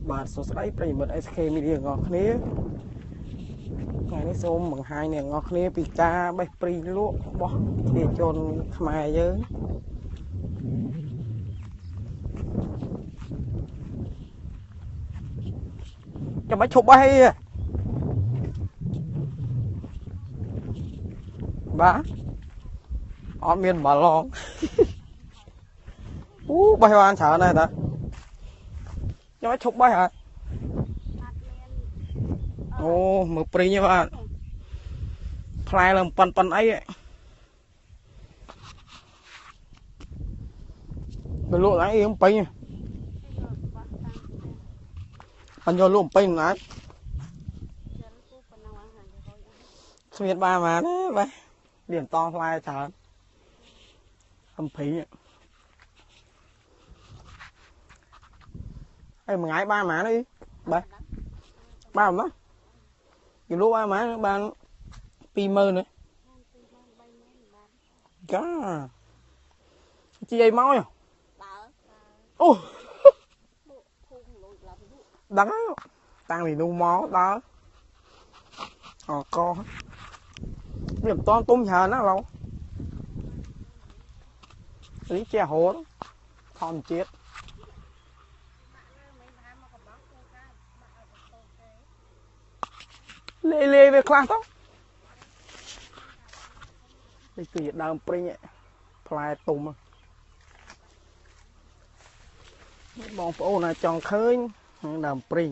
បាទសួស្តីប្រិយមិត្ត SK Media ទាំងអស់គ្នាថ្ងៃនេះសូមបង្ហាញអ្នកទាំងអស់គ្នាពីការបេះព្រីងលក់របស់ប្រជាជនខ្មែរយើងចាំបាច់ឈប់បេះអីបាទអត់មានបាឡងអូបេះបានច្រើនដែរតាចាំបាច់ឈប់បេះហ่าអូមើលព្រីងទេបាទផ្លែឡើងប៉ុនអីទៅលក់អីអំពេញអញយកលក់អំពេញណាស់ស្មៀតបានណាបាទវាមិនតងផ្លែច្រើនអំពេញហើយមួយថ្ងៃបានប៉ុន្មានអីបាទបានណាគេលក់បានប៉ុន្មានបាន20000ទេចាជីអីមកអូដឹងតាំងពីនោះមកដល់អកវាមិនតន់ទុំច្រើនណាឡូវនេះជាហូតធម្មជាតិលេវាខ្លះទៅនេះគឺដើមព្រីងផ្លែទុំបងប្អូនណាចង់ឃើញដើមព្រីង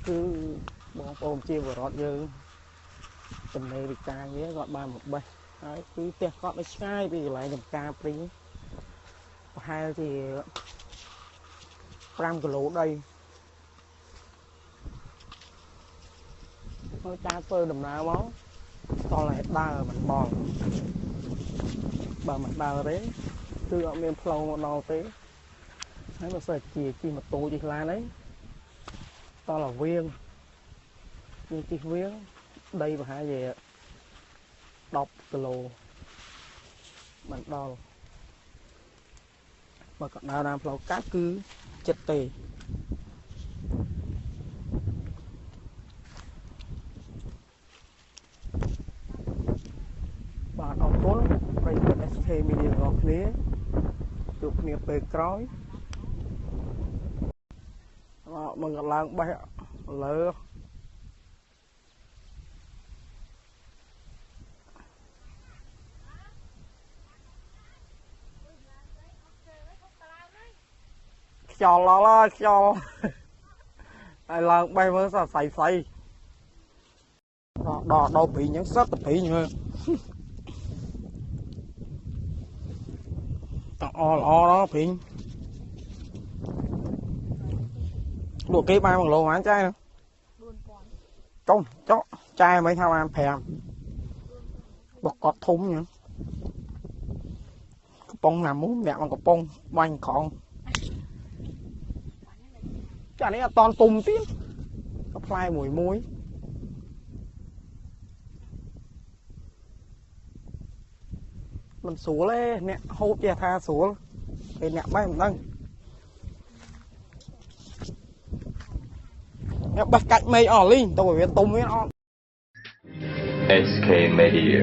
គឺបងប្អូនជាបរិវត្តយើងចំណេះវិការងារគាត់បានមកបេះហើយគឺផ្ទះគាត់នៅឆ្ងាយពីកន្លែងចំការព្រីងប្រហែលជា5គីឡូដីហើយតាធ្វើដំណើរមកតោះឲ្យដើរមិនបងបើមិនដើរទេគឺអត់មានផ្លូវមកដល់ទេហើយបើសិនជាជិះម៉ូតូជិះឡានអីតោះឲ្យវៀងយើងជិះវៀងដីប្រហែលជា10គីឡូមិនដល់បើក៏ដើរតាមផ្លូវកាត់គឺចិត្តទេបាទអរគុណប្រិយមិត្ត SK Media របស់គ្នាជួបគ្នាពេលក្រោយមិនក៏ឡើងបេះលើខ្យល់ដល់ខ្យល់ហើយឡើងបេះមើលសស្អីដល់ព្រីងអញ្ចឹងសឹកទៅព្រីងមើលតអល្អដល់ព្រីងលក់គេបាន1គីឡូហ្នឹងចាយ4000ចុះចាយមិនថាបាន5បកកត់ធំហ្នឹងកំប៉ុងណាមូអ្នកមកកំប៉ុងបាញ់ក្រងចានេះអត់តន់ទុំទៀតក៏ផ្លែមួយមិនស្រួលទេអ្នកហូបចេះថាស្រួលពេលអ្នកបេះមិនដឹងអ្នកបេះកាច់មេឃអស់លីងទៅវាទុំវាអត់ SK Media